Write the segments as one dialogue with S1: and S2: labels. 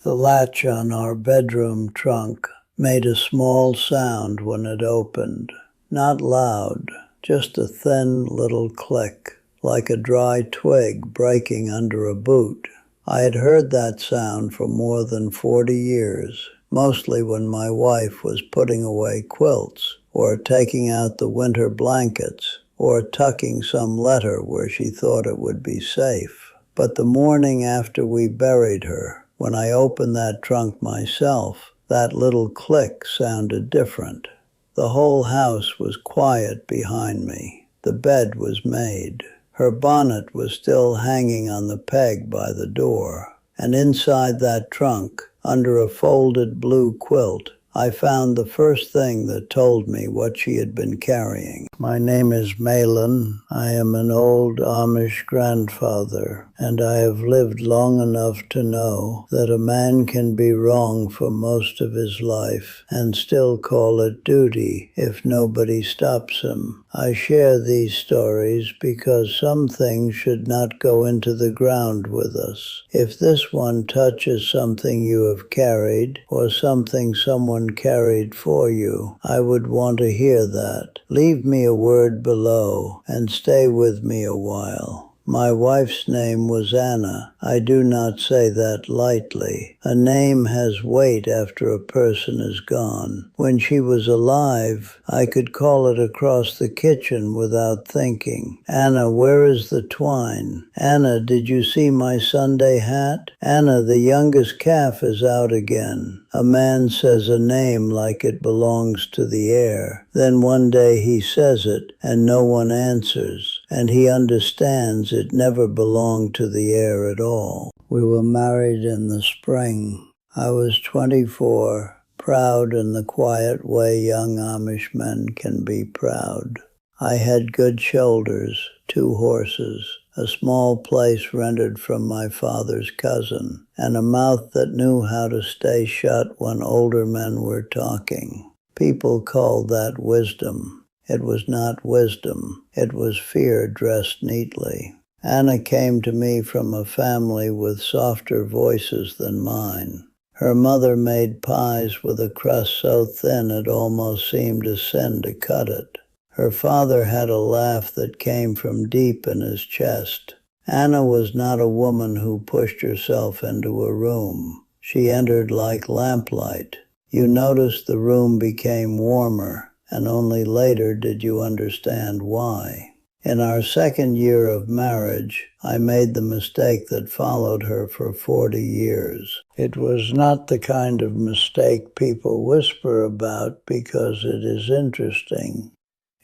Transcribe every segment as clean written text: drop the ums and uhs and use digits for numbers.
S1: The latch on our bedroom trunk made a small sound when it opened. Not loud, just a thin little click, like a dry twig breaking under a boot. I had heard that sound for more than 40 years, mostly when my wife was putting away quilts, or taking out the winter blankets, or tucking some letter where she thought it would be safe. But the morning after we buried her, when I opened that trunk myself, that little click sounded different. The whole house was quiet behind me. The bed was made. Her bonnet was still hanging on the peg by the door. And inside that trunk, under a folded blue quilt, I found the first thing that told me what she had been carrying. My name is Malin. I am an old Amish grandfather, and I have lived long enough to know that a man can be wrong for most of his life and still call it duty if nobody stops him. I share these stories because some things should not go into the ground with us. If this one touches something you have carried or something someone carried for you, I would want to hear that. Leave me a word below and stay with me a while. My wife's name was Anna. I do not say that lightly. A name has weight after a person is gone. When she was alive, I could call it across the kitchen without thinking. Anna, where is the twine? Anna, did you see my Sunday hat? Anna, the youngest calf is out again. A man says a name like it belongs to the air. Then one day he says it, and no one answers, and he understands it never belonged to the air at all. We were married in the spring. I was 24, proud in the quiet way young Amish men can be proud. I had good shoulders, 2 horses, a small place rented from my father's cousin, and a mouth that knew how to stay shut when older men were talking. People called that wisdom. It was not wisdom. It was fear dressed neatly. Anna came to me from a family with softer voices than mine. Her mother made pies with a crust so thin it almost seemed a sin to cut it. Her father had a laugh that came from deep in his chest. Anna was not a woman who pushed herself into a room. She entered like lamplight. You noticed the room became warmer, and only later did you understand why. In our second year of marriage, I made the mistake that followed her for 40 years. It was not the kind of mistake people whisper about because it is interesting.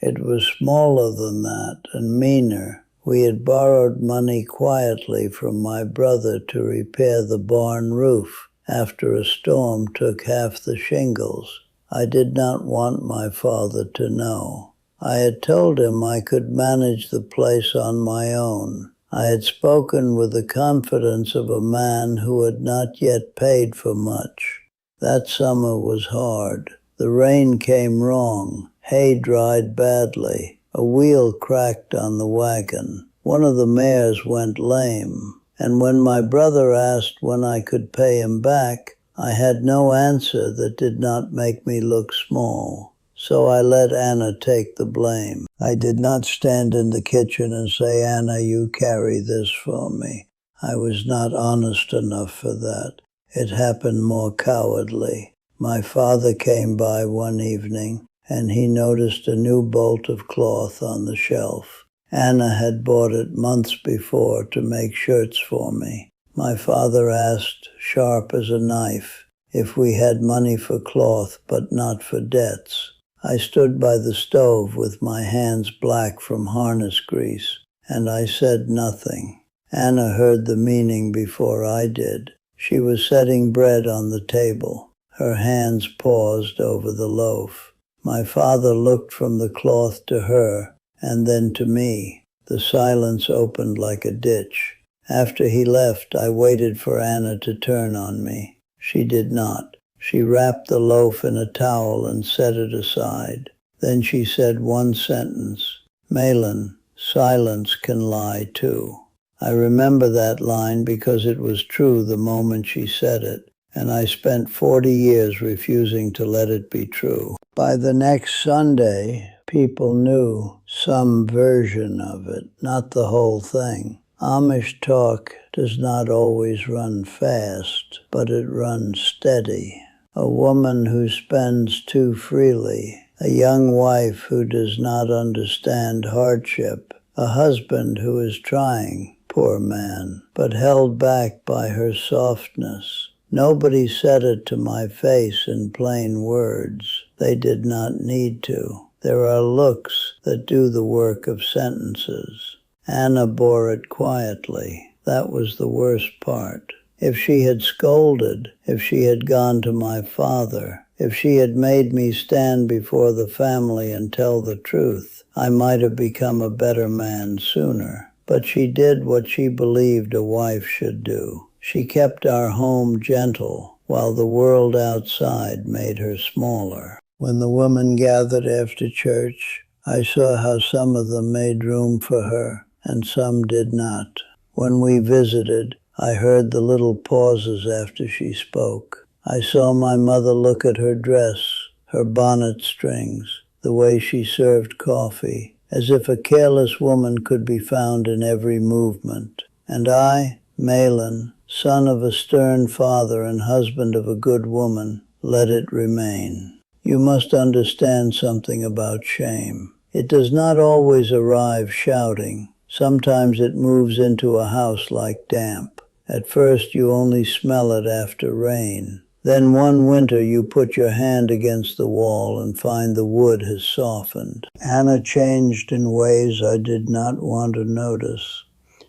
S1: It was smaller than that and meaner. We had borrowed money quietly from my brother to repair the barn roof after a storm took half the shingles. I did not want my father to know. I had told him I could manage the place on my own. I had spoken with the confidence of a man who had not yet paid for much. That summer was hard. The rain came wrong. Hay dried badly. A wheel cracked on the wagon. One of the mares went lame. And when my brother asked when I could pay him back, I had no answer that did not make me look small. So I let Anna take the blame. I did not stand in the kitchen and say, Anna, you carry this for me. I was not honest enough for that. It happened more cowardly. My father came by one evening, and he noticed a new bolt of cloth on the shelf. Anna had bought it months before to make shirts for me. My father asked, sharp as a knife, if we had money for cloth but not for debts. I stood by the stove with my hands black from harness grease, and I said nothing. Anna heard the meaning before I did. She was setting bread on the table. Her hands paused over the loaf. My father looked from the cloth to her, and then to me. The silence opened like a ditch. After he left, I waited for Anna to turn on me. She did not. She wrapped the loaf in a towel and set it aside. Then she said one sentence, Malin, silence can lie too. I remember that line because it was true the moment she said it, and I spent 40 years refusing to let it be true. By the next Sunday, people knew some version of it, not the whole thing. Amish talk does not always run fast, but it runs steady. A woman who spends too freely, a young wife who does not understand hardship, a husband who is trying, poor man, but held back by her softness. Nobody said it to my face in plain words. They did not need to. There are looks that do the work of sentences. Anna bore it quietly. That was the worst part. If she had scolded, if she had gone to my father, if she had made me stand before the family and tell the truth, I might have become a better man sooner. But she did what she believed a wife should do. She kept our home gentle, while the world outside made her smaller. When the women gathered after church, I saw how some of them made room for her, and some did not. When we visited, I heard the little pauses after she spoke. I saw my mother look at her dress, her bonnet strings, the way she served coffee, as if a careless woman could be found in every movement. And I, Malin, son of a stern father and husband of a good woman, let it remain. You must understand something about shame. It does not always arrive shouting. Sometimes it moves into a house like damp. At first you only smell it after rain. Then one winter you put your hand against the wall and find the wood has softened. Anna changed in ways I did not want to notice.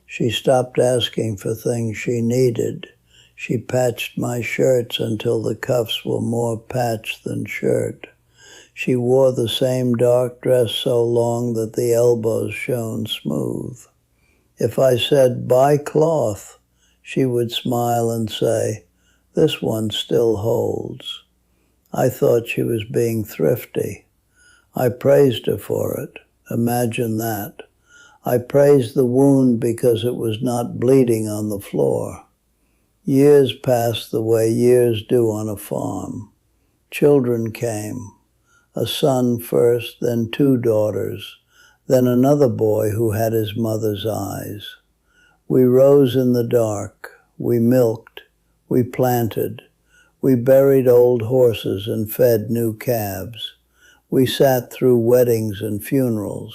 S1: She stopped asking for things she needed. She patched my shirts until the cuffs were more patch than shirt. She wore the same dark dress so long that the elbows shone smooth. If I said, "Buy cloth," she would smile and say, "This one still holds." I thought she was being thrifty. I praised her for it. Imagine that. I praised the wound because it was not bleeding on the floor. Years passed the way years do on a farm. Children came. A son first, then 2 daughters, then another boy who had his mother's eyes. We rose in the dark. We milked. We planted. We buried old horses and fed new calves. We sat through weddings and funerals.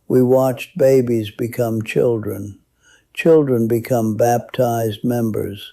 S1: We watched babies become children. Children become baptized members,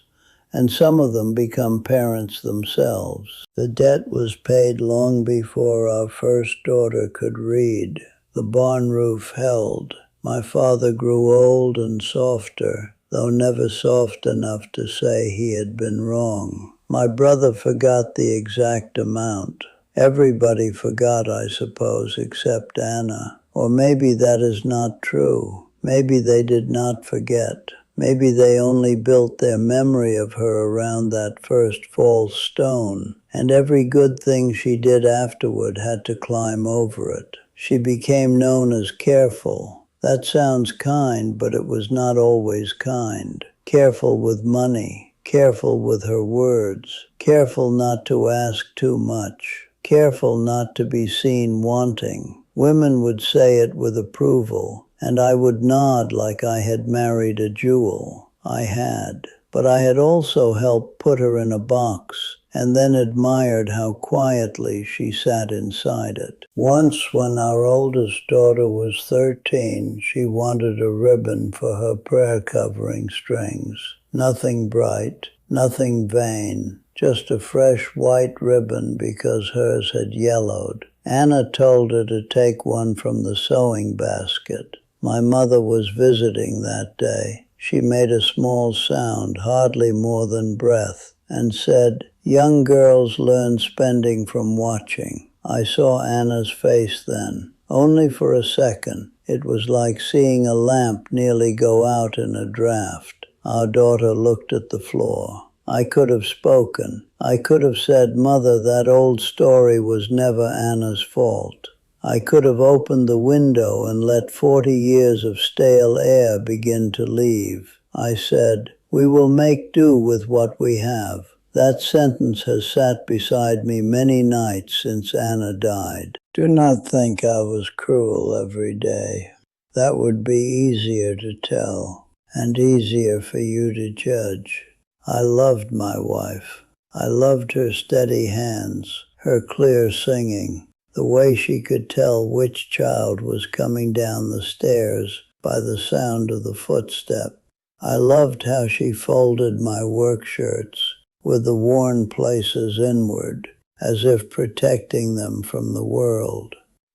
S1: and some of them become parents themselves. The debt was paid long before our first daughter could read. The barn roof held. My father grew old and softer, though never soft enough to say he had been wrong. My brother forgot the exact amount. Everybody forgot, I suppose, except Anna. Or maybe that is not true. Maybe they did not forget. Maybe they only built their memory of her around that first false stone, and every good thing she did afterward had to climb over it. She became known as careful. That sounds kind, but it was not always kind. Careful with money, careful with her words, careful not to ask too much, careful not to be seen wanting. Women would say it with approval, and I would nod like I had married a jewel. I had. But I had also helped put her in a box, and then admired how quietly she sat inside it. Once, when our oldest daughter was 13, she wanted a ribbon for her prayer covering strings. Nothing bright, nothing vain, just a fresh white ribbon because hers had yellowed. Anna told her to take one from the sewing basket. My mother was visiting that day. She made a small sound, hardly more than breath, and said, "Young girls learn spending from watching." I saw Anna's face then, only for a second. It was like seeing a lamp nearly go out in a draft. Our daughter looked at the floor. I could have spoken. I could have said, "Mother, that old story was never Anna's fault." I could have opened the window and let 40 years of stale air begin to leave. I said, "We will make do with what we have. That sentence has sat beside me many nights since Anna died. Do not think I was cruel every day. That would be easier to tell, and easier for you to judge. I loved my wife. I loved her steady hands, her clear singing, the way she could tell which child was coming down the stairs by the sound of the footstep. I loved how she folded my work shirts with the worn places inward, as if protecting them from the world.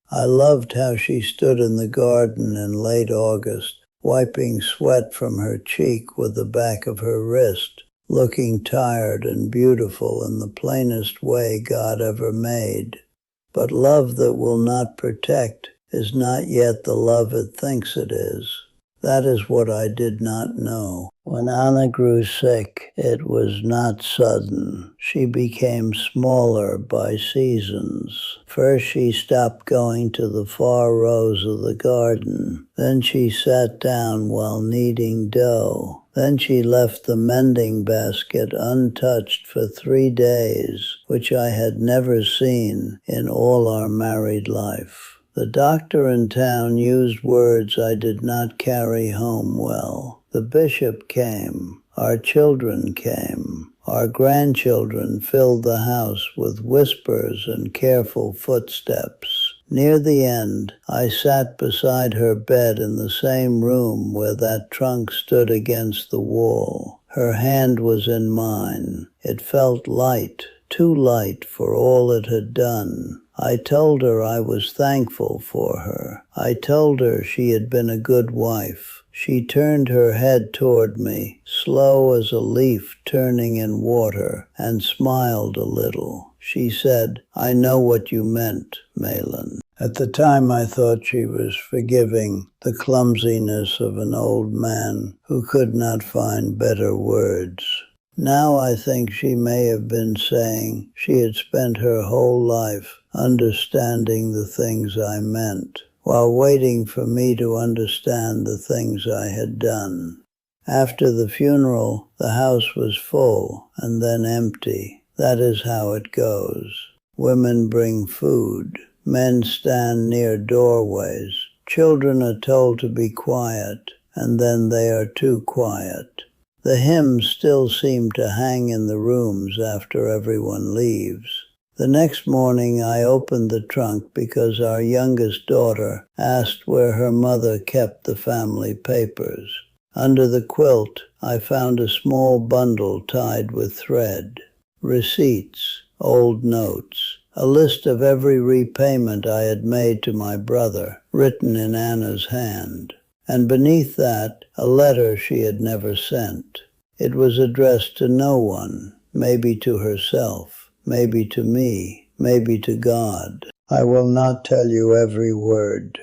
S1: I loved how she stood in the garden in late August, wiping sweat from her cheek with the back of her wrist, looking tired and beautiful in the plainest way God ever made. But love that will not protect is not yet the love it thinks it is. That is what I did not know. When Anna grew sick, it was not sudden. She became smaller by seasons. First she stopped going to the far rows of the garden. Then she sat down while kneading dough. Then she left the mending basket untouched for 3 days, which I had never seen in all our married life. The doctor in town used words I did not carry home well. The bishop came. Our children came. Our grandchildren filled the house with whispers and careful footsteps. Near the end, I sat beside her bed in the same room where that trunk stood against the wall. Her hand was in mine. It felt light, too light for all it had done. I told her I was thankful for her. I told her she had been a good wife. She turned her head toward me, slow as a leaf turning in water, and smiled a little. She said, "I know what you meant, Malin." At the time I thought she was forgiving the clumsiness of an old man who could not find better words. Now I think she may have been saying she had spent her whole life understanding the things I meant, while waiting for me to understand the things I had done. After the funeral, the house was full and then empty. That is how it goes. Women bring food. Men stand near doorways. Children are told to be quiet, and then they are too quiet. The hymns still seem to hang in the rooms after everyone leaves. The next morning I opened the trunk because our youngest daughter asked where her mother kept the family papers. Under the quilt, I found a small bundle tied with thread. Receipts, old notes, a list of every repayment I had made to my brother, written in Anna's hand. And beneath that, a letter she had never sent. It was addressed to no one, maybe to herself, maybe to me, maybe to God. I will not tell you every word.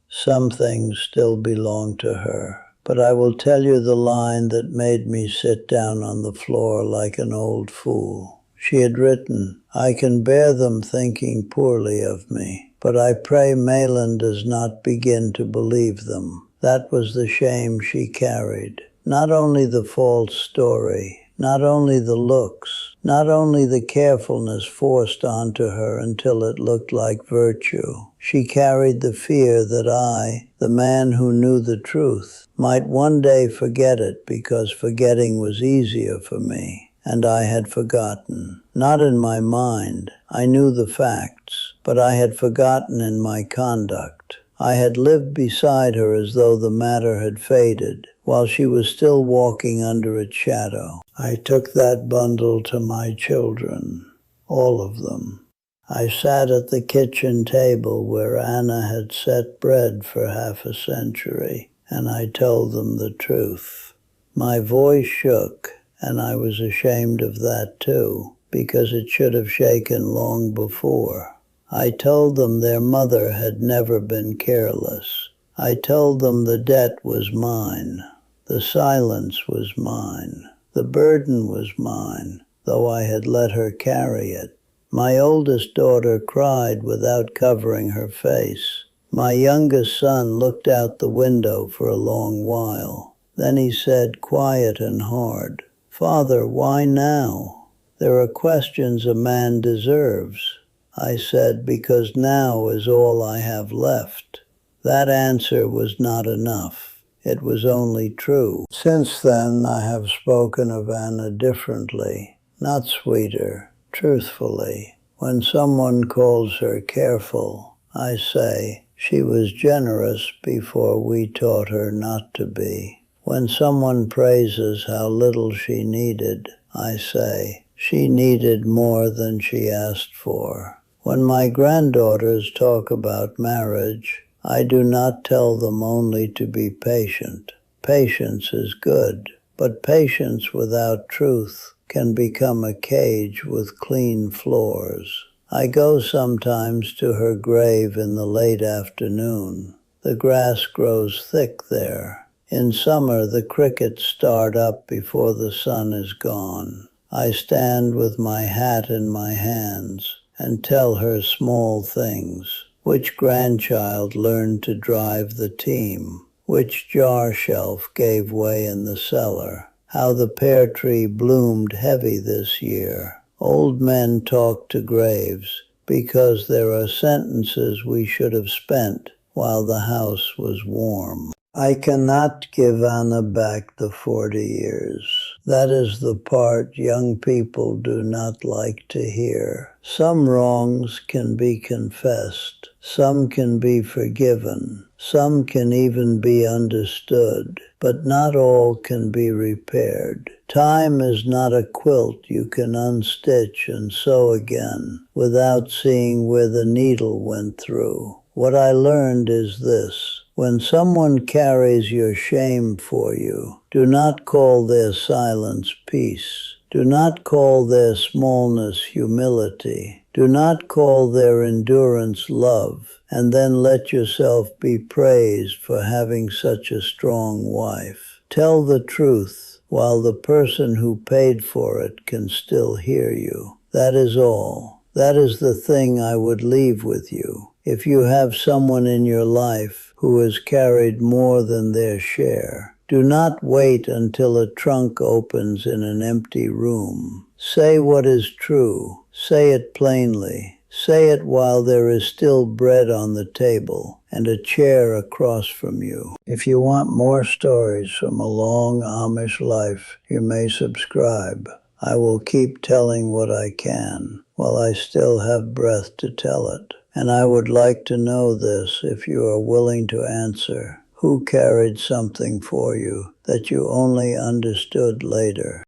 S1: Some things still belong to her. But I will tell you the line that made me sit down on the floor like an old fool. She had written, "I can bear them thinking poorly of me, but I pray Malin does not begin to believe them." That was the shame she carried. Not only the false story, not only the looks, not only the carefulness forced onto her until it looked like virtue. She carried the fear that I, the man who knew the truth, might one day forget it because forgetting was easier for me. And I had forgotten. Not in my mind. I knew the facts, but I had forgotten in my conduct. I had lived beside her as though the matter had faded, while she was still walking under its shadow. I took that bundle to my children, all of them. I sat at the kitchen table where Anna had set bread for half a century, and I told them the truth. My voice shook, and I was ashamed of that too, because it should have shaken long before. I told them their mother had never been careless. I told them the debt was mine. The silence was mine. The burden was mine, though I had let her carry it. My oldest daughter cried without covering her face. My youngest son looked out the window for a long while. Then he said, quiet and hard, "Father, why now?" There are questions a man deserves. I said, because now is all I have left. That answer was not enough. It was only true. Since then, I have spoken of Anna differently, not sweeter, truthfully. When someone calls her careful, I say, she was generous before we taught her not to be. When someone praises how little she needed, I say, she needed more than she asked for. When my granddaughters talk about marriage, I do not tell them only to be patient. Patience is good, but patience without truth can become a cage with clean floors. I go sometimes to her grave in the late afternoon. The grass grows thick there. In summer, the crickets start up before the sun is gone. I stand with my hat in my hands and tell her small things. Which grandchild learned to drive the team? Which jar shelf gave way in the cellar? How the pear tree bloomed heavy this year. Old men talk to graves because there are sentences we should have spent while the house was warm. I cannot give Anna back the 40 years. That is the part young people do not like to hear. Some wrongs can be confessed. Some can be forgiven. Some can even be understood. But not all can be repaired. Time is not a quilt you can unstitch and sew again without seeing where the needle went through. What I learned is this. When someone carries your shame for you, do not call their silence peace. Do not call their smallness humility. Do not call their endurance love, and then let yourself be praised for having such a strong wife. Tell the truth while the person who paid for it can still hear you. That is all. That is the thing I would leave with you. If you have someone in your life who has carried more than their share, do not wait until a trunk opens in an empty room. Say what is true. Say it plainly. Say it while there is still bread on the table and a chair across from you. If you want more stories from a long Amish life, you may subscribe. I will keep telling what I can while I still have breath to tell it. And I would like to know this, if you are willing to answer. Who carried something for you that you only understood later?